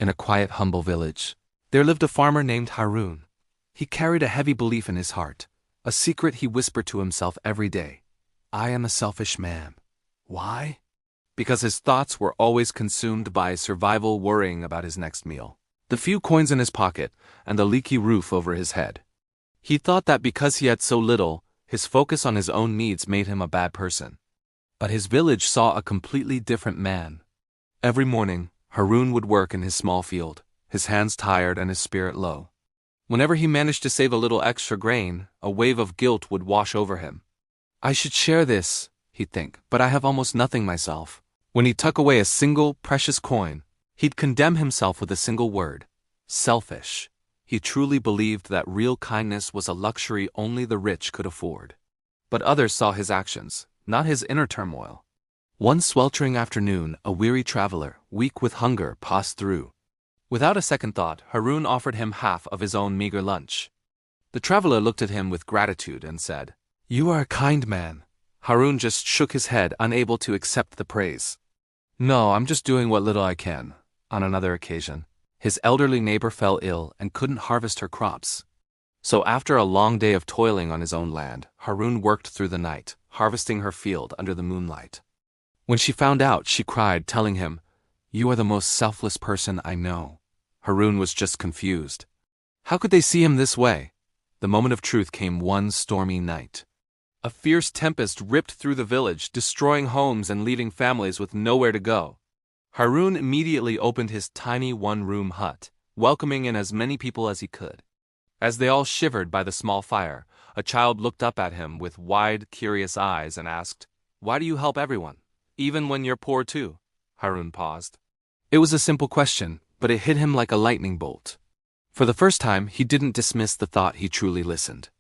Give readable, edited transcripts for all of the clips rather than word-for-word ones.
In a quiet, humble village, there lived a farmer named Harun. He carried a heavy belief in his heart, a secret he whispered to himself every day. I am a selfish man. Why? Because his thoughts were always consumed by survival, worrying about his next meal, the few coins in his pocket, and the leaky roof over his head. He thought that because he had so little, his focus on his own needs made him a bad person. But his village saw a completely different man. Every morning, Harun would work in his small field, his hands tired and his spirit low. Whenever he managed to save a little extra grain, a wave of guilt would wash over him. I should share this, he'd think, but I have almost nothing myself. When he'd tuck away a single precious coin, he'd condemn himself with a single word: selfish. He truly believed that real kindness was a luxury only the rich could afford. But others saw his actions, not his inner turmoil. One sweltering afternoon, a weary traveler, weak with hunger, passed through. Without a second thought, Harun offered him half of his own meager lunch. The traveler looked at him with gratitude and said, "You are a kind man." Harun just shook his head, unable to accept the praise. "No, I'm just doing what little I can." On another occasion, his elderly neighbor fell ill and couldn't harvest her crops. So after a long day of toiling on his own land, Harun worked through the night, harvesting her field under the moonlight. When she found out, she cried, telling him, "You are the most selfless person I know." Harun was just confused. How could they see him this way? The moment of truth came one stormy night. A fierce tempest ripped through the village, destroying homes and leaving families with nowhere to go. Harun immediately opened his tiny one-room hut, welcoming in as many people as he could. As they all shivered by the small fire, a child looked up at him with wide, curious eyes and asked, "Why do you help everyone, even when you're poor too?" Harun paused. It was a simple question, but it hit him like a lightning bolt. For the first time, he didn't dismiss the thought, he truly listened.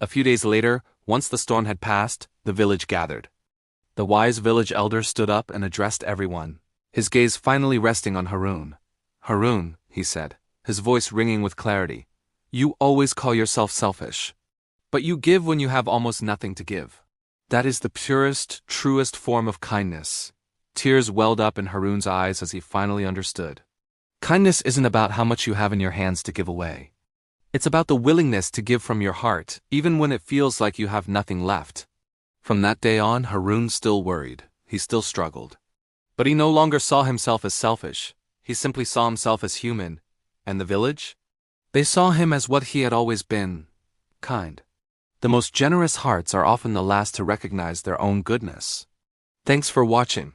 A few days later, once the storm had passed, the village gathered. The wise village elder stood up and addressed everyone, his gaze finally resting on Harun. "Harun," he said, his voice ringing with clarity, "you always call yourself selfish. But you give when you have almost nothing to give. That is the purest, truest form of kindness." Tears welled up in Harun's eyes as he finally understood. Kindness isn't about how much you have in your hands to give away. It's about the willingness to give from your heart, even when it feels like you have nothing left. From that day on, Harun still worried. He still struggled. But he no longer saw himself as selfish. He simply saw himself as human. And the village? They saw him as what he had always been: kind. The most generous hearts are often the last to recognize their own goodness. Thanks for watching.